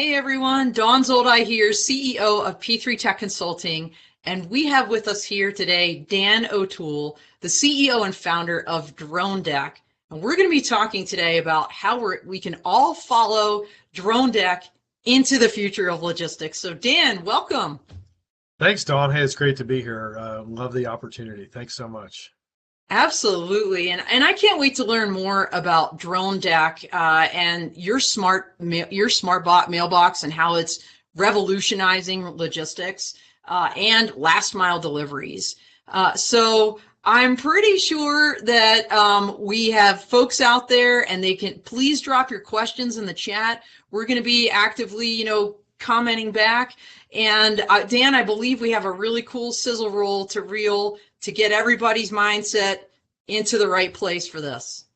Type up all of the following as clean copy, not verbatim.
Hey everyone, Dawn Zoldi here, CEO of P3 Tech Consulting, and we have with us here today Dan O'Toole, the CEO and founder of Dronedek. And we're going to be talking today about how we can all follow Dronedek into the future of logistics. So Dan, welcome. Thanks, Dawn. Hey, it's great to be here. Love the opportunity. Thanks so much. Absolutely, and I can't wait to learn more about Dronedek and your smart bot mailbox and how it's revolutionizing logistics and last mile deliveries. So I'm pretty sure that we have folks out there, and they can please drop your questions in the chat. We're going to be actively, commenting back. And Dan, I believe we have a really cool sizzle roll to reel to get everybody's mindset into the right place for this.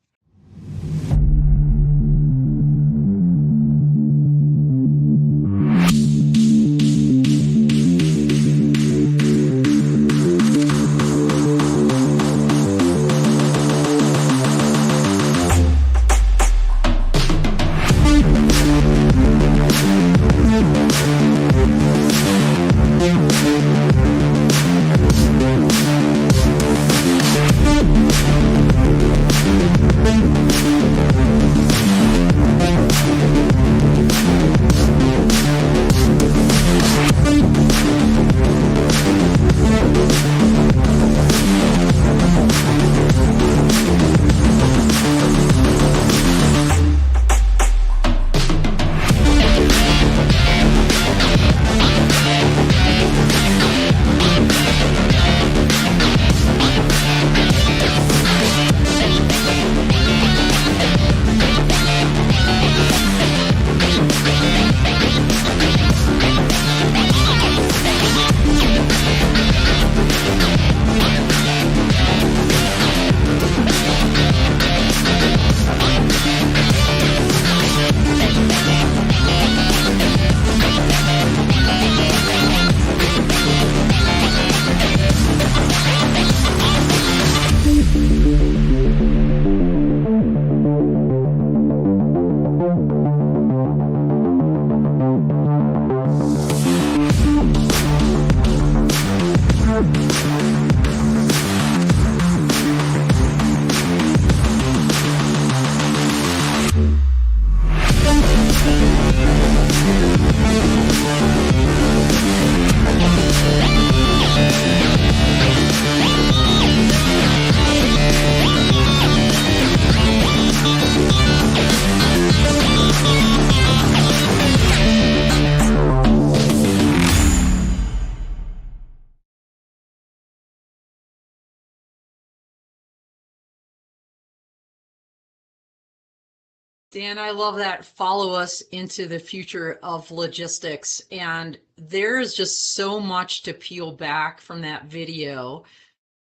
Dan, I love that. Follow us into the future of logistics. And there's just so much to peel back from that video.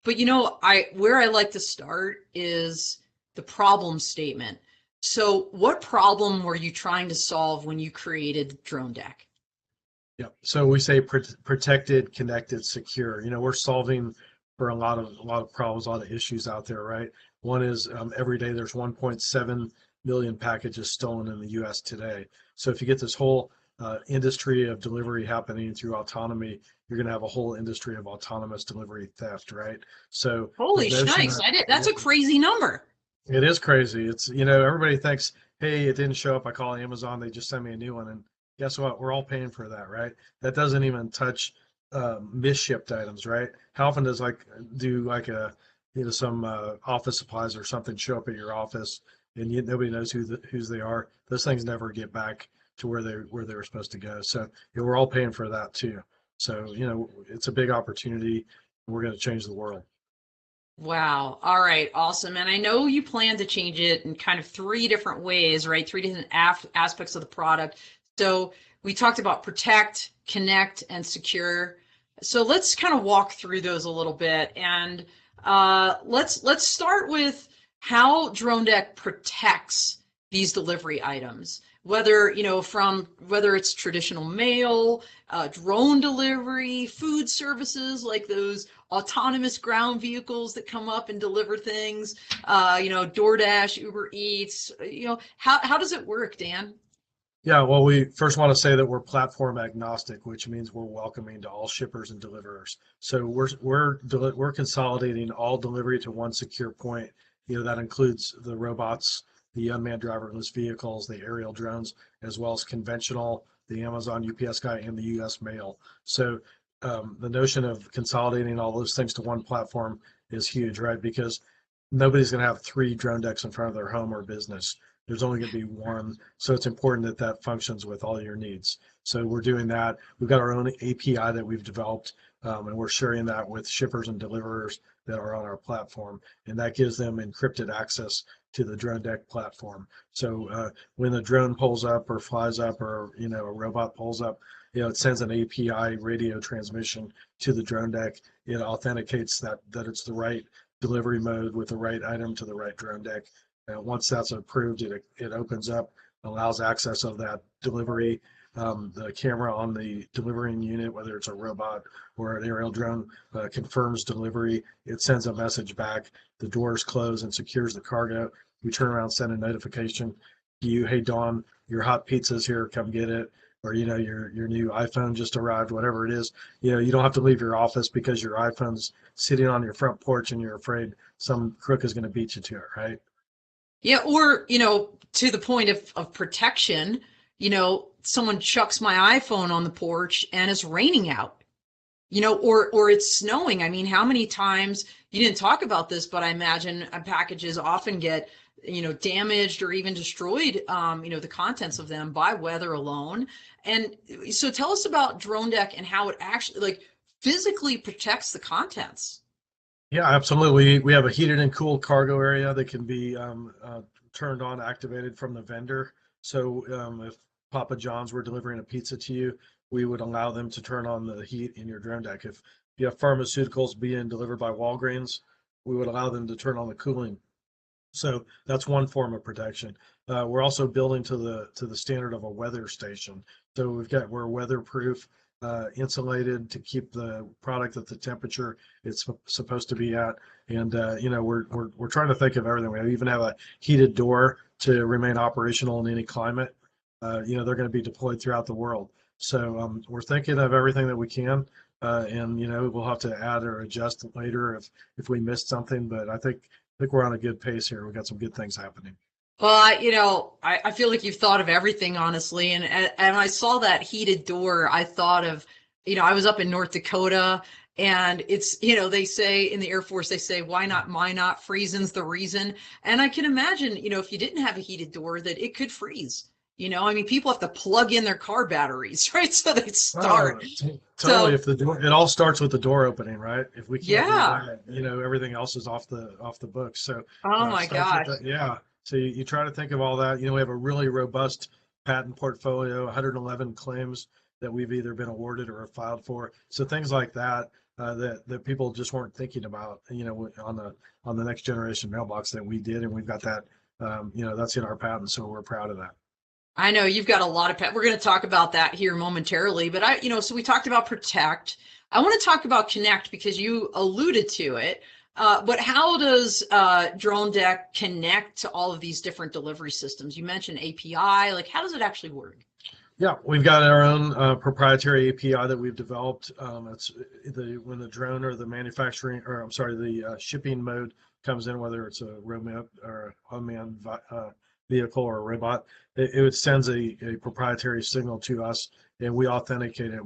But where I like to start is the problem statement. So what problem were you trying to solve when you created Dronedek? Yeah. So we say protected, connected, secure. We're solving for a lot of problems, a lot of issues out there, right? One is every day there's 1.7 million packages stolen in the U.S. today. So if you get this whole industry of delivery happening through autonomy, you're going to have a whole industry of autonomous delivery theft, right? So Holy shnikes, that's a crazy number. It is crazy. It's, everybody thinks, hey, it didn't show up. I call Amazon, they just send me a new one. And guess what? We're all paying for that, right? That doesn't even touch misshipped items, right? How often does some office supplies or something show up at your office and nobody knows whose they are? Those things never get back to where they were supposed to go. So we're all paying for that too. So it's a big opportunity. We're going to change the world. Wow. All right. Awesome. And I know you plan to change it in kind of three different ways, right? Three different aspects of the product. So we talked about protect, connect, and secure. So let's kind of walk through those a little bit. And let's start with how Dronedek protects these delivery items, whether it's traditional mail, drone delivery, food services like those autonomous ground vehicles that come up and deliver things, DoorDash, Uber Eats. How does it work, Dan? Yeah, well, we first want to say that we're platform agnostic, which means we're welcoming to all shippers and deliverers. So we're consolidating all delivery to one secure point. That includes the robots, the unmanned driverless vehicles, the aerial drones, as well as conventional, the Amazon UPS guy, and the U.S. mail. So the notion of consolidating all those things to one platform is huge, right? Because nobody's going to have three drone decks in front of their home or business. There's only going to be one. So it's important that that functions with all your needs. So we're doing that. We've got our own API that we've developed, and we're sharing that with shippers and deliverers that are on our platform. And that gives them encrypted access to the drone deck platform. So when the drone pulls up or flies up, or a robot pulls up, it sends an API radio transmission to the drone deck. It authenticates that it's the right delivery mode with the right item to the right drone deck. Once that's approved, it opens up, allows access of that delivery. The camera on the delivering unit, whether it's a robot or an aerial drone, confirms delivery. It sends a message back. The doors close and secures the cargo. We turn around, send a notification to you, hey Dawn, your hot pizza's here, come get it. Or your new iPhone just arrived, whatever it is. You don't have to leave your office because your iPhone's sitting on your front porch and you're afraid some crook is going to beat you to it, right? Yeah, or, to the point of protection, someone chucks my iPhone on the porch and it's raining out, or it's snowing. I mean, how many times, you didn't talk about this, but I imagine packages often get, damaged or even destroyed, the contents of them by weather alone. And so tell us about Drone Deck and how it actually like physically protects the contents. Yeah, absolutely. We have a heated and cooled cargo area that can be turned on, activated from the vendor. So if Papa John's were delivering a pizza to you, we would allow them to turn on the heat in your drone deck. If you have pharmaceuticals being delivered by Walgreens, we would allow them to turn on the cooling. So that's one form of protection. We're also building to the standard of a weather station. So we're weatherproof, insulated to keep the product at the temperature it's supposed to be at. And we're trying to think of everything. We even have a heated door to remain operational in any climate. They're going to be deployed throughout the world. So we're thinking of everything that we can. And we'll have to add or adjust later if we missed something. But I think we're on a good pace here. We've got some good things happening. Well, I feel like you've thought of everything, honestly. And I saw that heated door. I thought of, I was up in North Dakota, and it's, they say in the Air Force, they say, why not? Freezing's the reason. And I can imagine, if you didn't have a heated door, that it could freeze. I mean, people have to plug in their car batteries, right? So they Oh, start. totally. So If the door, it all starts with the door opening, right? If we can't do yeah. that, everything else is off the books. So Oh it my starts with gosh. that. Yeah. So you try to think of all that. We have a really robust patent portfolio, 111 claims that we've either been awarded or have filed for. So things like that, that people just weren't thinking about, on the next generation mailbox that we did, and we've got that. That's in our patent, so we're proud of that. I know you've got a lot of pet. We're going to talk about that here momentarily, but so we talked about protect. I want to talk about connect because you alluded to it. But how does Drone Deck connect to all of these different delivery systems? You mentioned API. Like, how does it actually work? Yeah, we've got our own proprietary API that we've developed. It's when the drone or the manufacturing, or I'm sorry, the shipping mode comes in, whether it's a robot or a unmanned vehicle or a robot, it sends a proprietary signal to us, and we authenticate it.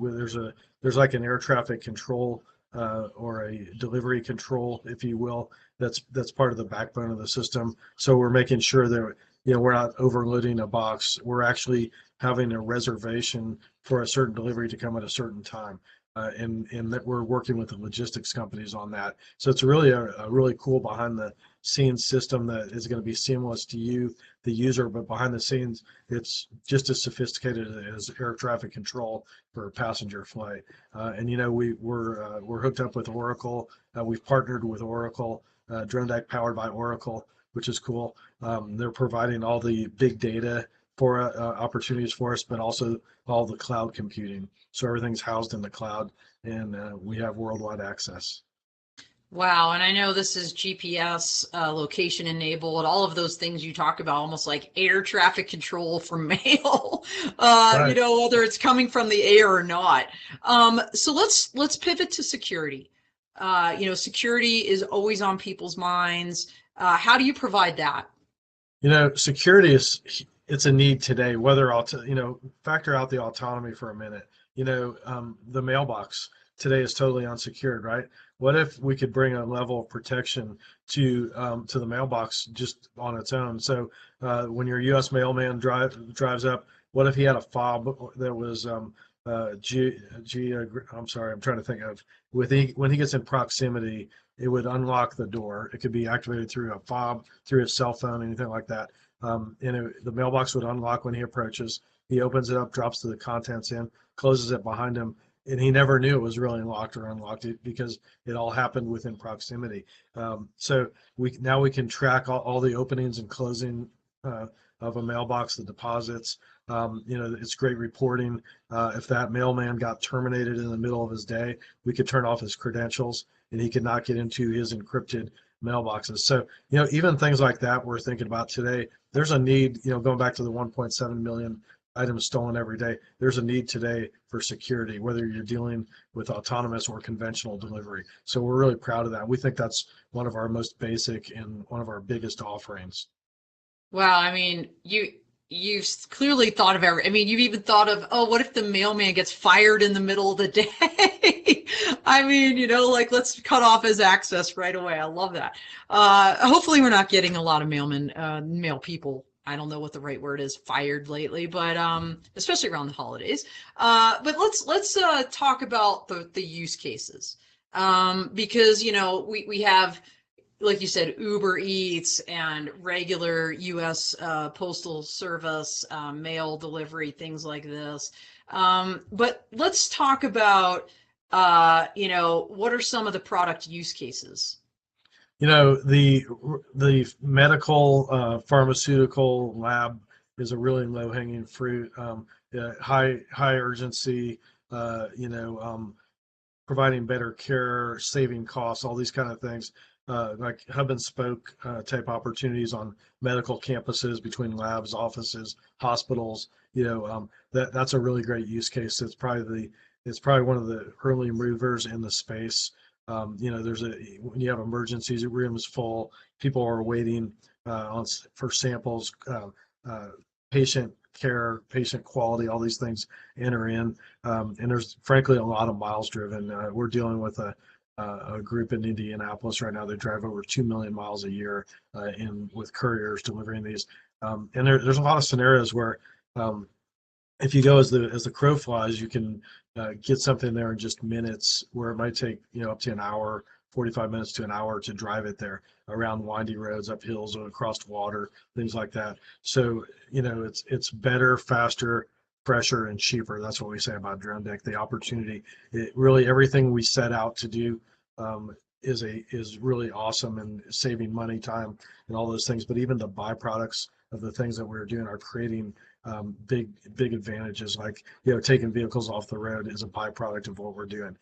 There's like an air traffic control or a delivery control, if you will, that's part of the backbone of the system. So we're making sure that we're not overloading a box. We're actually having a reservation for a certain delivery to come at a certain time. And that we're working with the logistics companies on that. So it's really a really cool behind the scenes system that is going to be seamless to you, the user, but behind the scenes, it's just as sophisticated as air traffic control for passenger flight. And we're hooked up with Oracle. We've partnered with Oracle, Drone Deck powered by Oracle, which is cool. They're providing all the big data for opportunities for us, but also all the cloud computing. So everything's housed in the cloud, and we have worldwide access. Wow, and I know this is GPS location enabled, all of those things you talk about, almost like air traffic control for mail, Right. whether it's coming from the air or not. So let's pivot to security. Security is always on people's minds. How do you provide that? Security it's a need today, whether factor out the autonomy for a minute. The mailbox today is totally unsecured, right? What if we could bring a level of protection to the mailbox just on its own? So when your U.S. mailman drives up, what if he had a fob that was I'm sorry, I'm trying to think of when he gets in proximity, it would unlock the door. It could be activated through a fob, through his cell phone, anything like that. The mailbox would unlock when he approaches. He opens it up, drops the contents in, closes it behind him, and he never knew it was really locked or unlocked because it all happened within proximity. So we can track all the openings and closing of a mailbox, the deposits. It's great reporting. If that mailman got terminated in the middle of his day, we could turn off his credentials and he could not get into his encrypted mailboxes. So, even things like that we're thinking about today. There's a need, going back to the 1.7 million items stolen every day, there's a need today for security, whether you're dealing with autonomous or conventional delivery. So we're really proud of that. We think that's one of our most basic and one of our biggest offerings. Wow, I mean, you've clearly thought of every. I mean, you've even thought of, oh, what if the mailman gets fired in the middle of the day? I mean, like let's cut off his access right away. I love that. Hopefully, we're not getting a lot of mail people. I don't know what the right word is, fired lately, but especially around the holidays. But let's talk about the use cases, because we have, like you said, Uber Eats and regular U.S. Postal Service mail delivery, things like this. But let's talk about, what are some of the product use cases? The medical pharmaceutical lab is a really low hanging fruit. High urgency. Providing better care, saving costs, all these kind of things, like hub and spoke type opportunities on medical campuses between labs, offices, hospitals. That's a really great use case. It's probably one of the early movers in the space. When you have emergencies, the room is full, people are waiting for samples, uh, patient care, patient quality, all these things enter in. And there's frankly a lot of miles driven. We're dealing with a group in Indianapolis right now. They drive over 2 million miles a year with couriers delivering these. And there's a lot of scenarios where um, if you go as the crow flies, you can get something there in just minutes, where it might take up to an hour, 45 minutes to an hour to drive it there around windy roads, up hills, or across water, things like that. So it's better, faster, fresher, and cheaper. That's what we say about Dronedek. The opportunity, really everything we set out to do. Is really awesome and saving money, time, and all those things. But even the byproducts of the things that we're doing are creating big advantages, like taking vehicles off the road is a byproduct of what we're doing,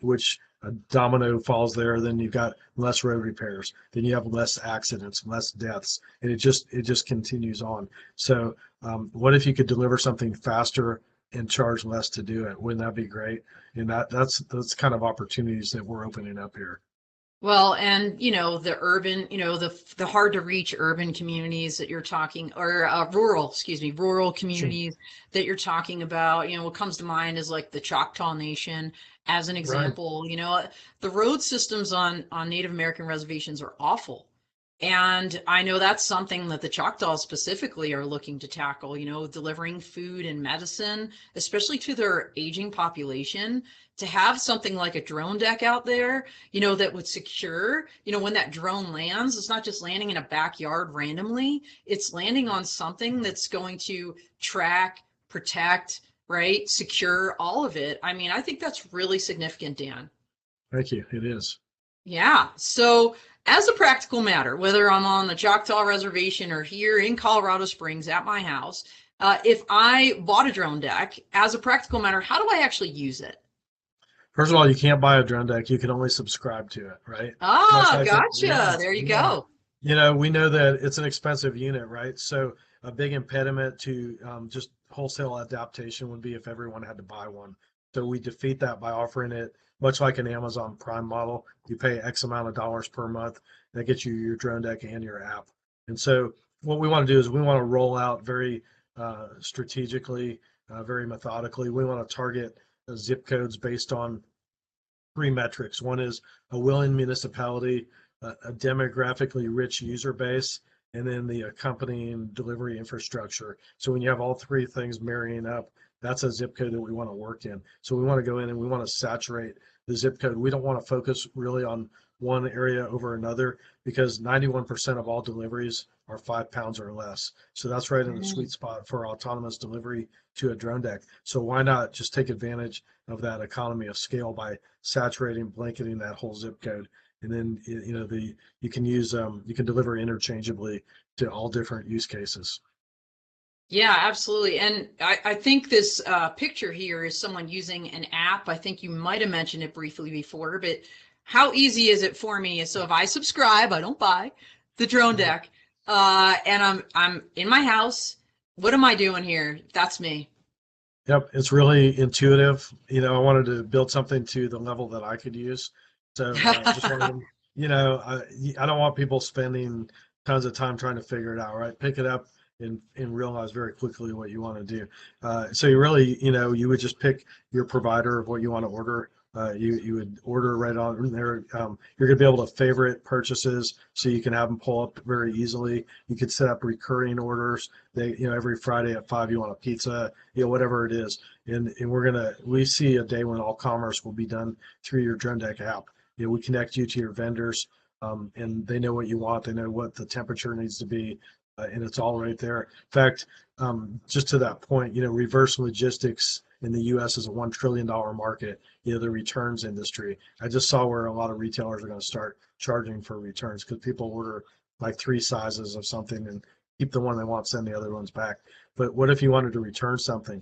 which a domino falls there. Then you've got less road repairs, then you have less accidents, less deaths, and it just continues on. So what if you could deliver something faster and charge less to do it? Wouldn't that be great? And that's kind of opportunities that we're opening up here. Well, and the urban, the hard to reach urban communities that you're talking, or rural, excuse me, rural Sure. communities that you're talking about. What comes to mind is like the Choctaw Nation as an Right. example. The road systems on Native American reservations are awful. And I know that's something that the Choctaws specifically are looking to tackle, delivering food and medicine, especially to their aging population. To have something like a Dronedek out there, that would secure, when that drone lands, it's not just landing in a backyard randomly, it's landing on something that's going to track, protect, right, secure all of it. I mean, I think that's really significant, Dan. Thank you. It is. Yeah. So, as a practical matter, whether I'm on the Choctaw Reservation or here in Colorado Springs at my house, if I bought a Dronedek, as a practical matter, how do I actually use it? First of all, you can't buy a drone deck. You can only subscribe to it, right? Much Ah, like it, gotcha. There you yeah. go. We know that it's an expensive unit, right? So a big impediment to just wholesale adaptation would be if everyone had to buy one. So we defeat that by offering it much like an Amazon Prime model. You pay X amount of dollars per month. That gets you your drone deck and your app. And so what we want to do is we want to roll out very strategically, very methodically. We want to target zip codes based on three metrics. One is a willing municipality, a demographically rich user base, and then the accompanying delivery infrastructure. So when you have all three things marrying up, that's a zip code that we want to work in. So we want to go in and we want to saturate the zip code. We don't want to focus really on one area over another because 91% of all deliveries are 5 pounds or less. So that's right in the Mm. sweet spot for autonomous delivery to a drone deck. So why not just take advantage of that economy of scale by saturating, blanketing that whole zip code, and then you can use you can deliver interchangeably to all different use cases. Yeah, absolutely. And I think this picture here is someone using an app. I think you might have mentioned it briefly before, but how easy is it for me? So if I subscribe, I don't buy the drone Right. deck, and I'm in my house. What am I doing here? That's me. Yep, it's really intuitive. I wanted to build something to the level that I could use. So just wanted, I don't want people spending tons of time trying to figure it out, right? Pick it up and realize very quickly what you want to do. So you really, you would just pick your provider of what you want to order. You would order right on there. You're going to be able to favorite purchases so you can have them pull up very easily. You could set up recurring orders. Every Friday at 5 you want a pizza, whatever it is. And we see a day when all commerce will be done through your Drone Deck app. We connect you to your vendors, and they know what you want. They know what the temperature needs to be, and it's all right there. In fact, just to that point, reverse logistics in the U.S. is a $1 trillion market. The returns industry. I just saw where a lot of retailers are going to start charging for returns because people order like 3 sizes of something and keep the one they want, send the other ones back. But what if you wanted to return something?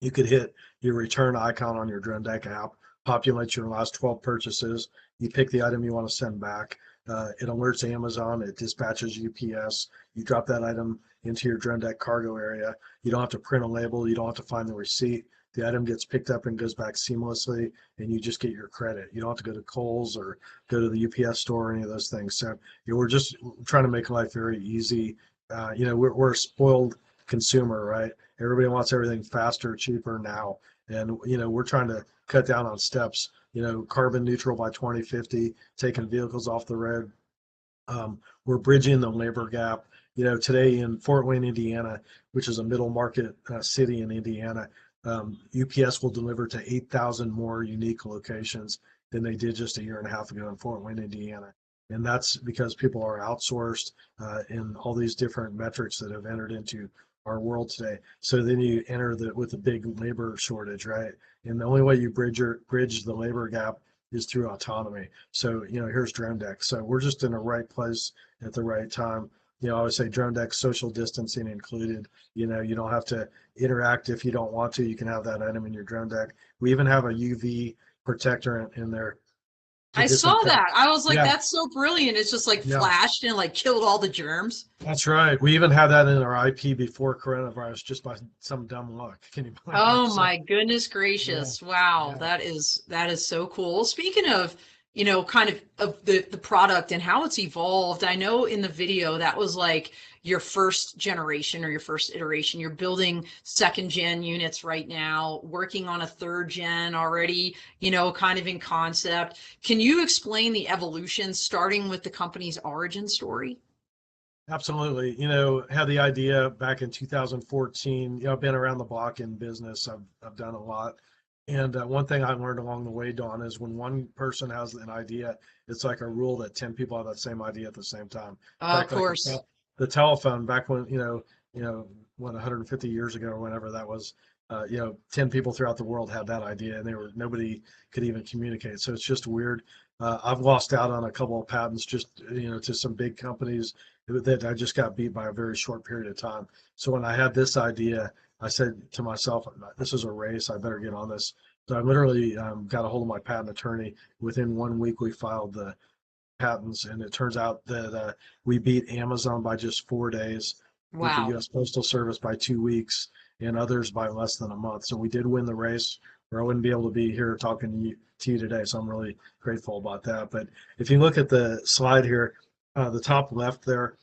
You could hit your return icon on your Drone Deck app, populate your last 12 purchases. You pick the item you want to send back. It alerts Amazon. It dispatches UPS. You drop that item into your Drone Deck cargo area. You don't have to print a label. You don't have to find the receipt. The item gets picked up and goes back seamlessly, and you just get your credit. You don't have to go to Kohl's or go to the UPS store or any of those things. So we're just trying to make life very easy. We're a spoiled consumer, right? Everybody wants everything faster, cheaper now. And, we're trying to cut down on steps, carbon neutral by 2050, taking vehicles off the road. We're bridging the labor gap. Today in Fort Wayne, Indiana, which is a middle market city in Indiana, UPS will deliver to 8,000 more unique locations than they did just a year and a half ago in Fort Wayne, Indiana. And that's because people are outsourced in all these different metrics that have entered into our world today. So then you enter with a big labor shortage, right? And the only way you bridge the labor gap is through autonomy. So, here's Drone Deck. So we're just in the right place at the right time. I always say Drone Deck, social distancing included. You don't have to interact if you don't want to. You can have that item in your Drone Deck. We even have a UV protector in there to I saw disinfect. that. I was like, Yeah, that's so brilliant. It's just like yeah. flashed and like killed all the germs. That's right. We even had that in our IP before coronavirus, just by some dumb luck. Can you believe that? Oh So, my goodness yeah, gracious. Wow. yeah. That is so cool. Speaking of, kind of the product and how it's evolved, I know in the video that was like your first generation or your first iteration. You're building second gen units right now, working on a third gen already, kind of in concept. Can you explain the evolution starting with the company's origin story? Absolutely. Had the idea back in 2014. I've been around the block in business. I've done a lot. And one thing I learned along the way, Dawn, is when one person has an idea, it's like a rule that 10 people have that same idea at the same time. In Of fact, like course. the telephone back when, what, 150 years ago or whenever that was, 10 people throughout the world had that idea and nobody could even communicate. So it's just weird. I've lost out on a couple of patents just, to some big companies that I just got beat by a very short period of time. So when I had this idea, I said to myself, this is a race. I better get on this. So I literally got a hold of my patent attorney. Within 1 week, we filed the patents, and it turns out that we beat Amazon by just 4 days, beat the Wow. U.S. Postal Service by 2 weeks, and others by less than a month. So we did win the race, or I wouldn't be able to be here talking to you today. So I'm really grateful about that. But if you look at the slide here, the top left there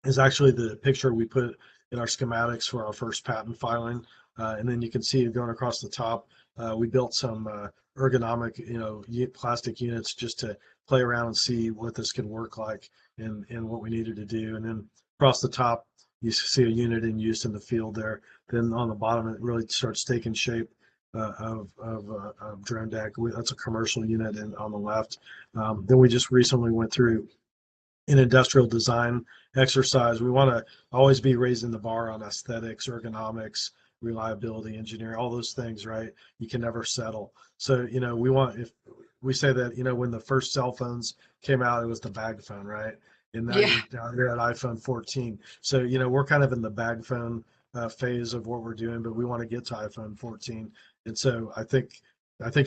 is actually the picture we put in our schematics for our first patent filing. And then you can see going across the top, we built some ergonomic, plastic units just to play around and see what this could work like and what we needed to do. And then across the top, you see a unit in use in the field there. Then on the bottom, it really starts taking shape of Dronedek. That's a commercial unit on the left. Then we just recently went through an industrial design exercise. We want to always be raising the bar on aesthetics, ergonomics, reliability, engineering, all those things, right? You can never settle. So, if we say that, when the first cell phones came out, it was the bag phone, right? And now Yeah. you're down here at iPhone 14. So, we're kind of in the bag phone phase of what we're doing, but we want to get to iPhone 14. And so I think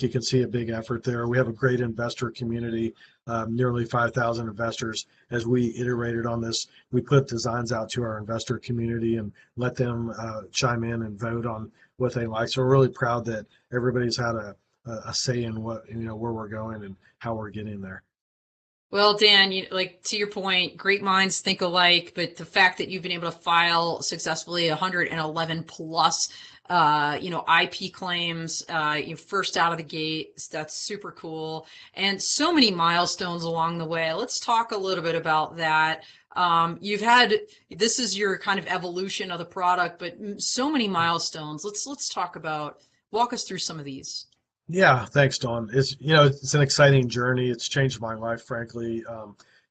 you can see a big effort there. We have a great investor community, nearly 5,000 investors. As we iterated on this, we put designs out to our investor community and let them chime in and vote on what they like. So we're really proud that everybody's had a say in where we're going and how we're getting there. Well, Dan, like to your point, great minds think alike, but the fact that you've been able to file successfully 111 plus, IP claims, first out of the gate, that's super cool. And so many milestones along the way. Let's talk a little bit about that. This is your kind of evolution of the product, but so many milestones. Let's talk about, walk us through some of these. Yeah, thanks, Dawn. It's an exciting journey. It's changed my life, frankly.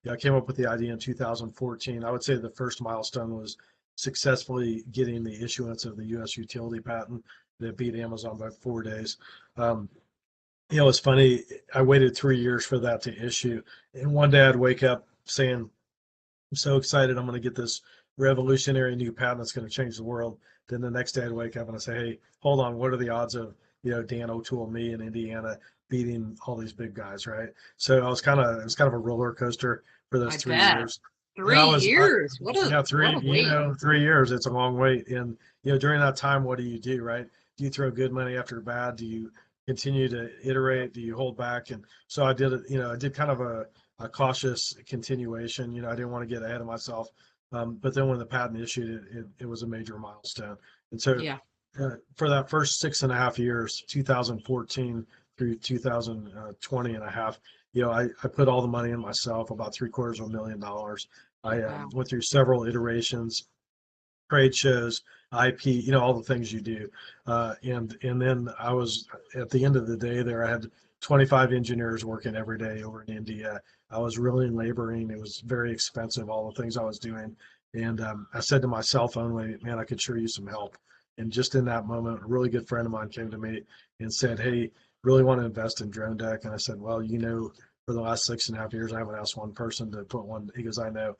I came up with the idea in 2014. I would say the first milestone was successfully getting the issuance of the U.S. utility patent that beat Amazon by 4 days. Um, it's funny. I waited 3 years for that to issue, and one day I'd wake up saying, I'm so excited. I'm going to get this revolutionary new patent that's going to change the world. Then the next day I'd wake up and I say, hey, hold on. What are the odds of, Dan O'Toole, me in Indiana beating all these big guys, right? So it was kind of a roller coaster for those I three bet. years. Three years. Yeah, What a wait. 3 years. It's a long wait. And, during that time, what do, right? Do you throw good money after bad? Do you continue to iterate? Do you hold back? And so I did kind of a cautious continuation. I didn't want to get ahead of myself. But then when the patent issued, it was a major milestone. And so Yeah. for that first 6.5 years, 2014 through 2020 and a half, I put all the money in myself, about $750,000. I Wow. went through several iterations, trade shows, IP, all the things you do. And then I was at the end of the day there, I had 25 engineers working every day over in India. I was really laboring. It was very expensive, all the things I was doing. And I said to my cell phone, "Wait, man, I could sure use some help." And just in that moment, a really good friend of mine came to me and said, "Hey, really want to invest in Dronedek?" And I said, "Well, for the last 6.5 years, I haven't asked one person to put one." He goes, "I know."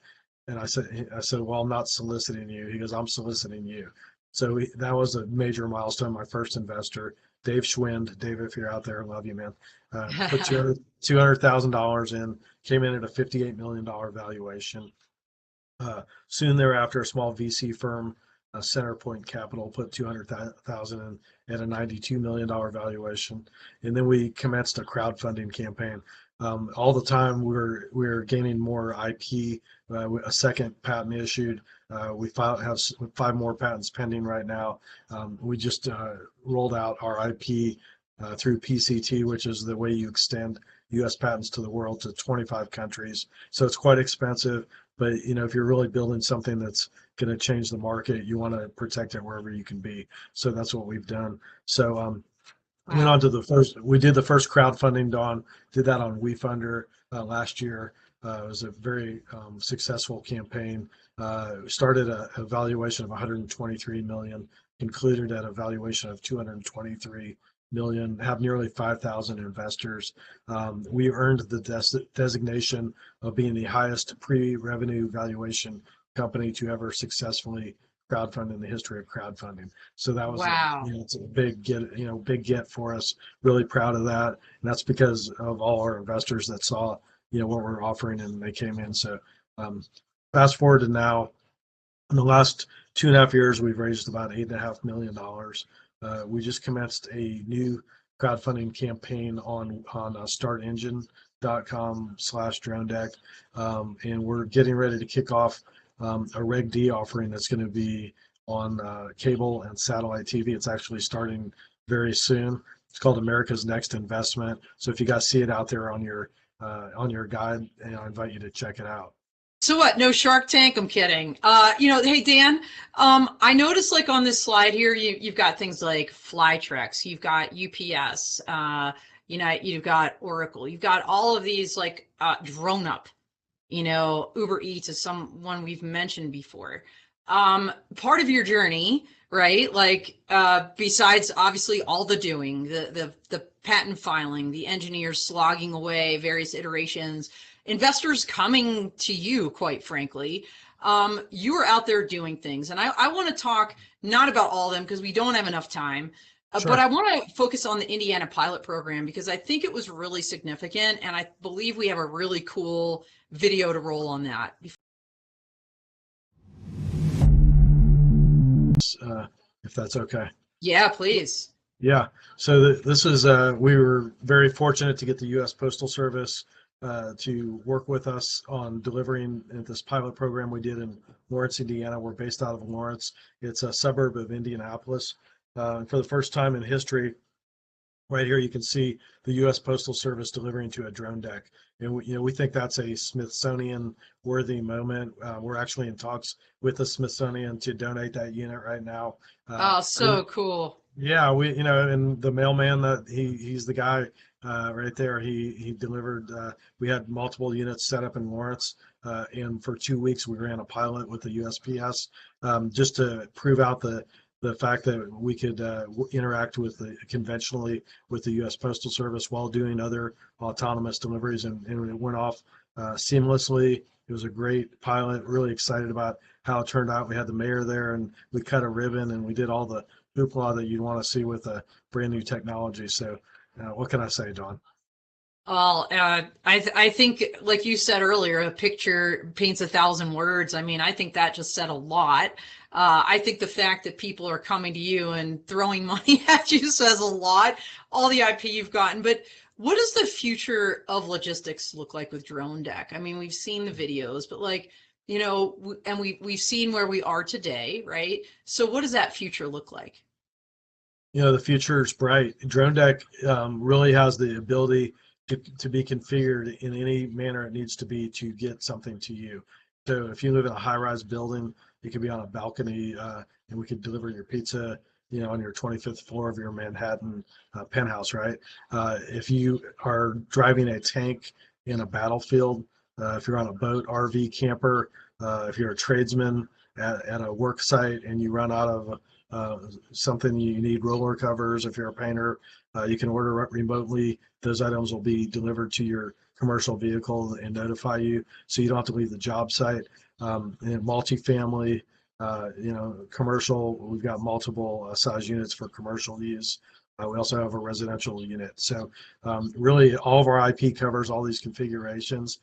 And I said, "Well, I'm not soliciting you." He goes, "I'm soliciting you." So that was a major milestone. My first investor, Dave Schwind. Dave, if you're out there, I love you, man. Put $200,000 in, came in at a $58 million valuation. Soon thereafter, a small VC firm, Centerpoint Capital, put 200,000 in at a $92 million valuation, and then we commenced a crowdfunding campaign. All the time we're gaining more IP. A second patent issued. We have 5 more patents pending right now. We just rolled out our IP through PCT, which is the way you extend U.S. patents to the world, to 25 countries. So it's quite expensive, but if you're really building something that's going to change the market, you want to protect it wherever you can be. So that's what we've done. So went Wow. on to we did the first crowdfunding, Dawn, did that on WeFunder last year. It was a very successful campaign. Started a valuation of 123 million, concluded at a valuation of 223 million, have nearly 5,000 investors. We earned the designation of being the highest pre-revenue valuation company to ever successfully crowdfunding, the history of crowdfunding. So that was Wow. it's a big get, big get for us. Really proud of that, and that's because of all our investors that saw what we're offering and they came in. So um, fast forward to now, in the last 2.5 years, we've raised about $8.5 million. We just commenced a new crowdfunding campaign on startengine.com/Dronedek, and we're getting ready to kick off a Reg D offering that's going to be on cable and satellite TV. It's actually starting very soon. It's called America's Next Investment. So if you guys see it out there on your guide, I invite you to check it out. So what? No Shark Tank? I'm kidding. Hey Dan, I noticed like on this slide here, you've got things like Flytrex, you've got UPS, you've got Oracle, you've got all of these like DroneUp, Uber Eats is someone we've mentioned before. Part of your journey, right? Like besides obviously all the doing, the patent filing, the engineers slogging away, various iterations, investors coming to you, quite frankly, you are out there doing things. And I want to talk not about all of them because we don't have enough time, Sure. but I want to focus on the Indiana pilot program because I think it was really significant. And I believe we have a really cool video to roll on that. If that's okay. Yeah, please. Yeah. So this is we were very fortunate to get the U.S. Postal Service to work with us on delivering this pilot program we did in Lawrence, Indiana. We're based out of Lawrence. It's a suburb of Indianapolis. And for the first time in history, right here you can see the U.S. Postal Service delivering to a Dronedek, and we think that's a Smithsonian-worthy moment. We're actually in talks with the Smithsonian to donate that unit right now. Oh, so cool. Yeah, and the mailman that he's the guy right there. He delivered. We had multiple units set up in Lawrence, and for 2 weeks we ran a pilot with the USPS just to prove out the fact that we could interact conventionally with the U.S. Postal Service while doing other autonomous deliveries, and it went off seamlessly. It was a great pilot. Really excited about how it turned out. We had the mayor there, and we cut a ribbon, and we did all the hoopla that you'd want to see with a brand new technology. So, what can I say, Dawn? Well, I think, like you said earlier, a picture paints 1,000 words. I mean, I think that just said a lot. I think the fact that people are coming to you and throwing money at you says a lot. All the IP you've gotten, but what does the future of logistics look like with Dronedek? I mean, we've seen the videos, but like, and we've seen where we are today, right? So what does that future look like? The future is bright. Dronedek really has the ability to be configured in any manner it needs to be to get something to you. So if you live in a high-rise building, it could be on a balcony, and we could deliver your pizza, on your 25th floor of your Manhattan penthouse, right? If you are driving a tank in a battlefield, if you're on a boat, RV, camper, if you're a tradesman at a work site and you run out of something, you need roller covers. If you're a painter, you can order remotely. Those items will be delivered to your commercial vehicle and notify you, so you don't have to leave the job site. And multifamily, commercial, we've got multiple size units for commercial use. We also have a residential unit. So really all of our IP covers all these configurations.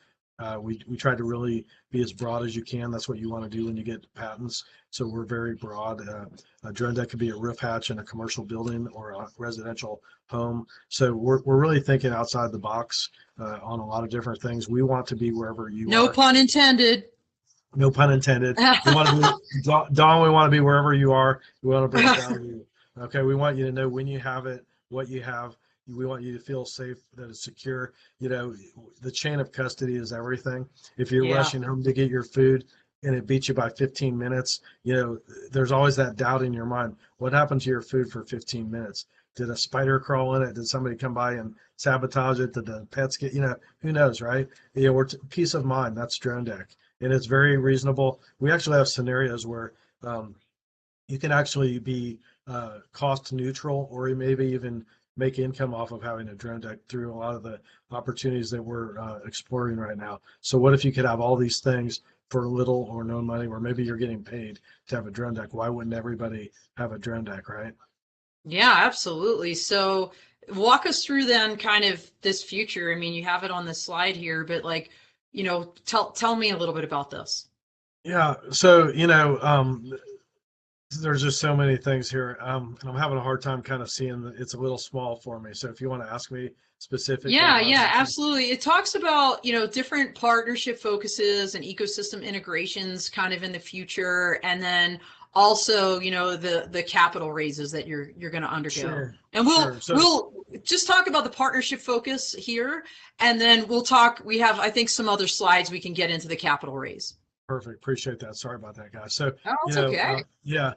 We try to really be as broad as you can. That's what you want to do when you get patents. So we're very broad. A Dronedek could be a roof hatch in a commercial building or a residential home. So we're really thinking outside the box on a lot of different things. We want to be wherever you are. No pun intended. No pun intended. We want to be, Dawn, we want to be wherever you are. We want to bring value. Okay, we want you to know when you have it, what you have. We want you to feel safe, that it's secure. The chain of custody is everything. If you're rushing home to get your food and it beats you by 15 minutes, there's always that doubt in your mind. What happened to your food for 15 minutes? Did a spider crawl in it? Did somebody come by and sabotage it? Did the pets get, who knows, right? We're peace of mind. That's Dronedek. And it's very reasonable. We actually have scenarios where you can actually be cost neutral, or maybe even make income off of having a Dronedek through a lot of the opportunities that we're exploring right now. So what if you could have all these things for little or no money, or maybe you're getting paid to have a drone deck. Why wouldn't everybody have a drone deck, right? Yeah, absolutely. So walk us through then kind of this future. I mean, you have it on the slide here, but like, tell me a little bit about this. Yeah. So, there's just so many things here. And I'm having a hard time kind of seeing that it's a little small for me. So if you want to ask me specifically Yeah, about yeah, anything. absolutely. It talks about, different partnership focuses and ecosystem integrations kind of in the future, and then also, the capital raises that you're going to undergo. Sure, And we'll sure. So we'll just talk about the partnership focus here, and then we have, I think, some other slides we can get into the capital raise. perfect. Appreciate that. Sorry about that, guys. So, Oh, it's okay. yeah,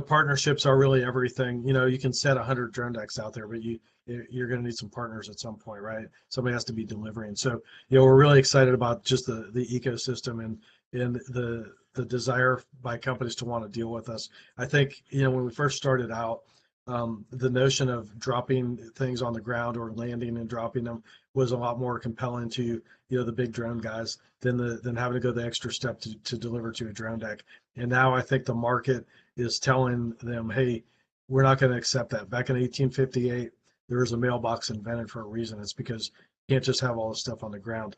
partnerships are really everything. You can set 100 drone decks out there, but you're going to need some partners at some point, right? Somebody has to be delivering. So, we're really excited about just the ecosystem and the desire by companies to want to deal with us. I think, when we first started out, the notion of dropping things on the ground or landing and dropping them was a lot more compelling to the big drone guys than having to go the extra step to deliver to a drone deck. And now I think the market is telling them, hey, we're not going to accept that. Back in 1858, there was a mailbox invented for a reason. It's because you can't just have all this stuff on the ground.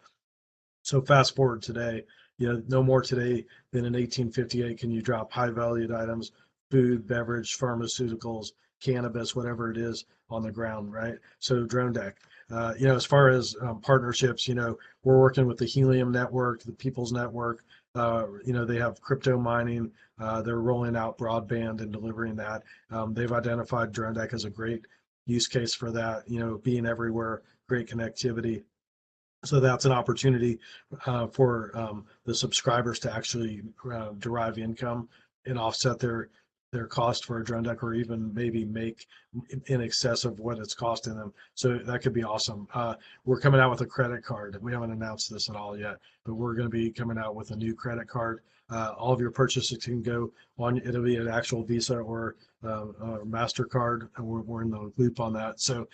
So fast forward today, no more today than in 1858 can you drop high valued items, food, beverage, pharmaceuticals, cannabis, whatever it is on the ground, right? So drone deck. As far as partnerships, we're working with the Helium Network, the People's Network. They have crypto mining. They're rolling out broadband and delivering that. They've identified drone deck as a great use case for that. Being everywhere, great connectivity. So that's an opportunity for the subscribers to actually derive income and offset their cost for a drone deck, or even maybe make in excess of what it's costing them. So that could be awesome. We're coming out with a credit card. We haven't announced this at all yet, but we're going to be coming out with a new credit card. All of your purchases can go on. It'll be an actual Visa or MasterCard, and we're in the loop on that. So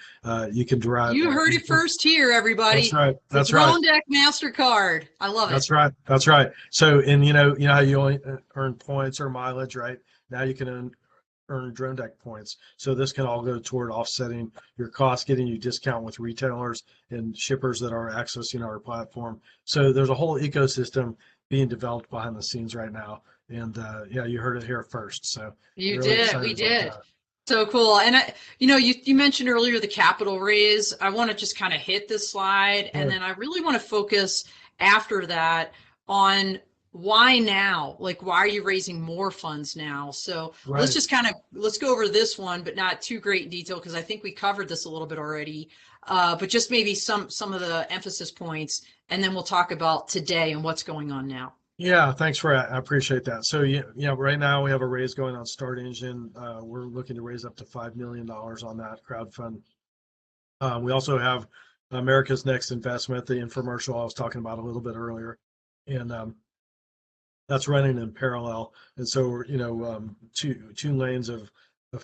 you can derive. You heard it first here, That's everybody. right. The That's right. Drone Deck MasterCard. I love it. That's right. That's right. So, and how you only earn points or mileage, right? Now you can earn drone deck points. So this can all go toward offsetting your costs, getting you discount with retailers and shippers that are accessing our platform. So there's a whole ecosystem being developed behind the scenes right now. And you heard it here first. So You really did. excited We about did. that. So cool. And you mentioned earlier the capital raise. I want to just kind of hit this slide, and Sure. then I really want to focus after that on why now? Like, why are you raising more funds now? So let's Right. just let's go over this one, but not too great in detail because I think we covered this a little bit already. But just maybe some of the emphasis points, and then we'll talk about today and what's going on now. Yeah, thanks for that. I appreciate that. So right now we have a raise going on Start Engine. We're looking to raise up to $5 million on that crowdfund. We also have America's Next Investment, the infomercial I was talking about a little bit earlier, and that's running in parallel. And so we're two lanes of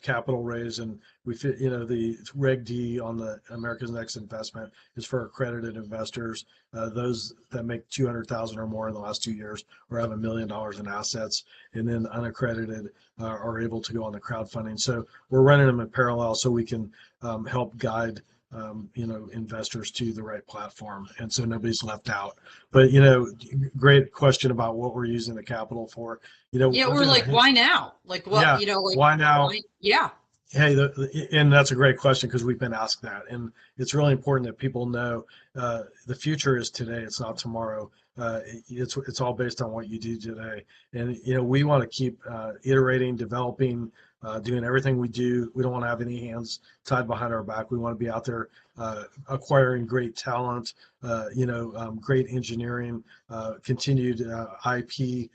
capital raise, and we fit the Reg D on the America's Next Investment is for accredited investors, those that make 200,000 or more in the last 2 years or have $1 million in assets, and then unaccredited are able to go on the crowdfunding. So we're running them in parallel so we can help guide investors to the right platform, and so nobody's left out. But great question about what we're using the capital for. Yeah, we're like, why now? Like, what? Yeah, Like, why now? Yeah. Hey, and that's a great question because we've been asked that, and it's really important that people know the future is today. It's not tomorrow. It's all based on what you do today, and we want to keep iterating, developing, doing everything we do. We don't want to have any hands tied behind our back. We want to be out there acquiring great talent, great engineering, continued IP,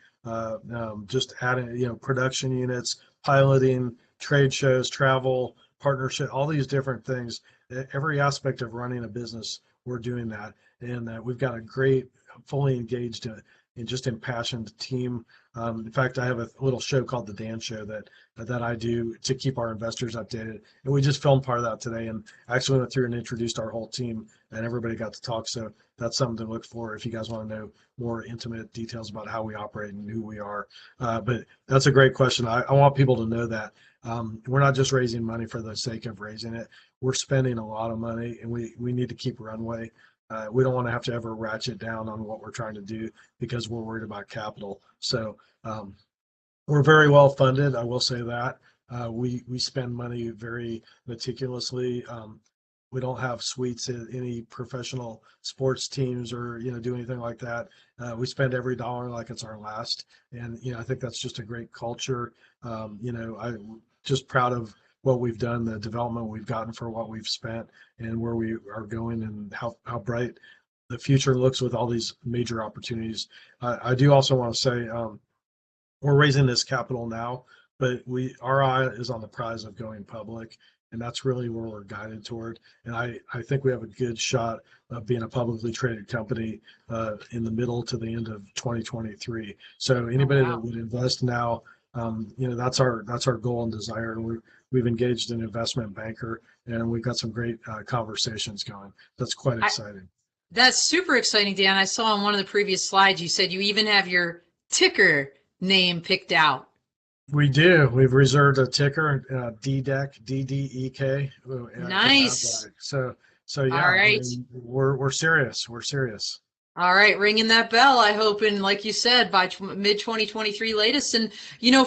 just adding production units, piloting, trade shows, travel, partnership, all these different things. Every aspect of running a business, we're doing that. And we've got a great, fully engaged and just impassioned team. In fact, I have a little show called The Dan Show that I do to keep our investors updated. And we just filmed part of that today, and actually went through and introduced our whole team, and everybody got to talk. So that's something to look for if you guys want to know more intimate details about how we operate and who we are. But that's a great question. I want people to know that we're not just raising money for the sake of raising it. We're spending a lot of money, and we need to keep runway. We don't want to have to ever ratchet down on what we're trying to do because we're worried about capital. So we're very well funded. I will say that. We spend money very meticulously. We don't have suites at any professional sports teams or do anything like that. We spend every dollar like it's our last, and I think that's just a great culture. I'm just proud of what we've done, the development we've gotten for what we've spent, and where we are going, and how bright the future looks with all these major opportunities. I do also want to say we're raising this capital now, but our eye is on the prize of going public, and that's really where we're guided toward. And I think we have a good shot of being a publicly traded company in the middle to the end of 2023. So anybody that would invest now, that's our goal and desire. And we've engaged an investment banker, and we've got some great conversations going. That's quite exciting. That's super exciting, Dan. I saw on one of the previous slides, you said you even have your ticker name picked out. We do. We've reserved a ticker, DDEK, DDEK. Nice. So yeah, all right. We're serious. We're serious. All right, ringing that bell, I hope, and like you said, by mid-2023 latest. And,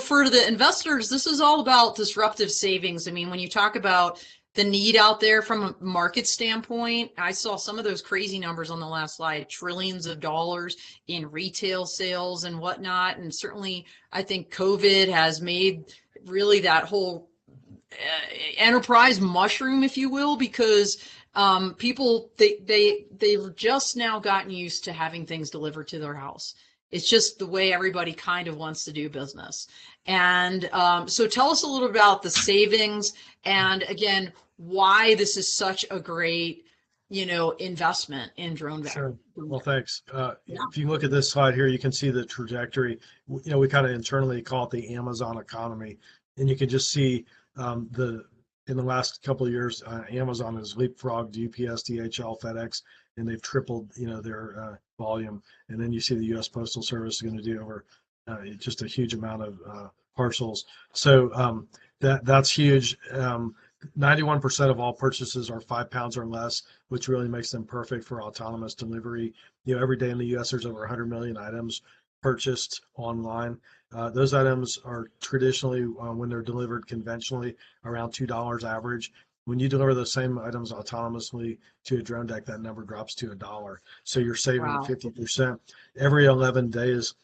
for the investors, this is all about disruptive savings. I mean, when you talk about the need out there from a market standpoint, I saw some of those crazy numbers on the last slide, trillions of dollars in retail sales and whatnot. And certainly, I think COVID has made really that whole enterprise mushroom, if you will, because people they've just now gotten used to having things delivered to their house. It's just the way everybody kind of wants to do business. And so tell us a little about the savings, and again, why this is such a great investment in Dronedek. Sure. Well, thanks. If you look at this slide here, you can see the trajectory. We kind of internally call it the Amazon economy, and you can just see in the last couple of years, Amazon has leapfrogged UPS, DHL, FedEx, and they've tripled, their volume. And then you see the U.S. Postal Service is going to do over just a huge amount of parcels. So that's huge. 91% of all purchases are 5 pounds or less, which really makes them perfect for autonomous delivery. Every day in the U.S., there's over 100 million items purchased online. Those items are traditionally, when they're delivered conventionally, around $2 average. When you deliver those same items autonomously to a Dronedek, that number drops to $1. So you're saving 50%. Every 11 days,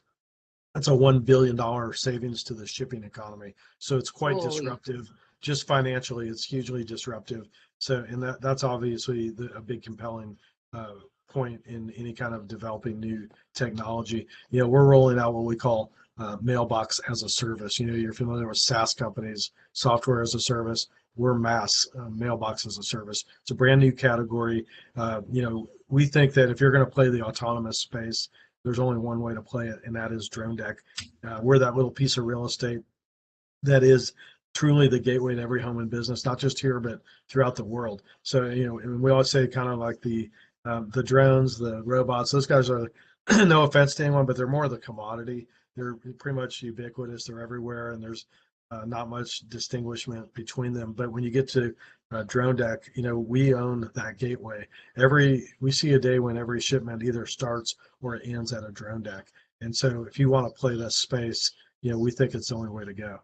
that's a $1 billion savings to the shipping economy. So it's quite disruptive. Just financially, it's hugely disruptive. So, and that's obviously a big compelling point in any kind of developing new technology. We're rolling out what we call mailbox as a service. You're familiar with SaaS companies, software as a service. We're mailbox as a service. It's a brand new category. We think that if you're going to play the autonomous space, there's only one way to play it, and that is Dronedek. We're that little piece of real estate that is truly the gateway to every home and business, not just here, but throughout the world. So, and we always say kind of like the drones, the robots, those guys are, no offense to anyone, but they're more the commodity. They're pretty much ubiquitous. They're everywhere, and there's not much distinguishment between them. But when you get to Dronedek, we own that gateway. We see a day when every shipment either starts or it ends at a Dronedek. And so if you want to play that space, we think it's the only way to go.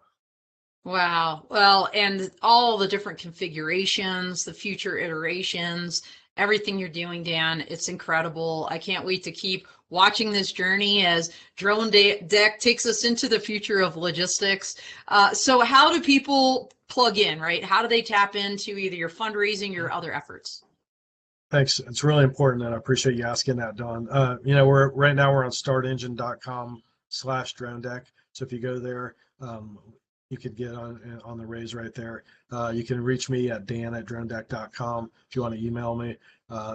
Wow. Well, and all the different configurations, the future iterations, everything you're doing, Dan, it's incredible. I can't wait to keep watching this journey as Dronedek takes us into the future of logistics. So how do people plug in, right? How do they tap into either your fundraising or other efforts? Thanks. It's really important, and I appreciate you asking that, Dawn. We're on startengine.com/Dronedek. So if you go there, you could get on the raise right there. You can reach me at dan@dronedek.com if you want to email me.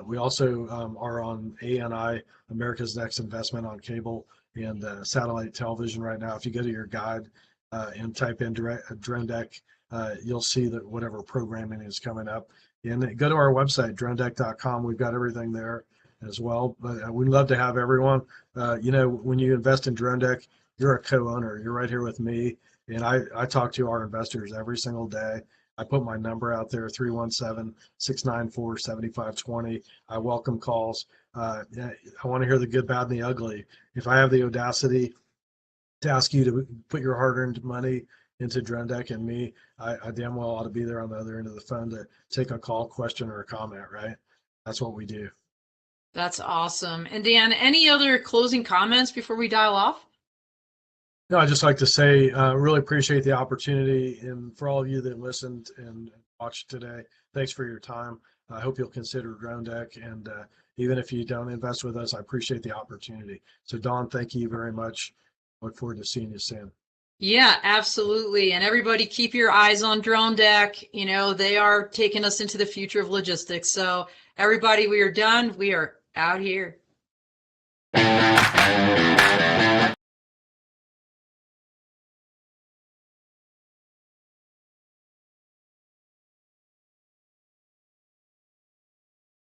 We also are on ANI, America's Next Investment, on cable and satellite television right now. If you go to your guide and type in Dronedek, you'll see that whatever programming is coming up. And go to our website, dronedek.com. We've got everything there. as well. But we'd love to have everyone. When you invest in Dronedek, you're a co-owner. You're right here with me. And I talk to our investors every single day. I put my number out there, 317-694-7520. I welcome calls. I want to hear the good, bad, and the ugly. If I have the audacity to ask you to put your hard-earned money into Dronedek and me, I damn well ought to be there on the other end of the phone to take a call, question, or a comment, right? That's what we do. That's awesome. And Dan, any other closing comments before we dial off? No, I'd just like to say, really appreciate the opportunity. And for all of you that listened and watched today, thanks for your time. I hope you'll consider Dronedek. And even if you don't invest with us, I appreciate the opportunity. So Dawn, thank you very much. Look forward to seeing you soon. Yeah, absolutely. And everybody keep your eyes on Dronedek. They are taking us into the future of logistics. So everybody, we are done. We are out here.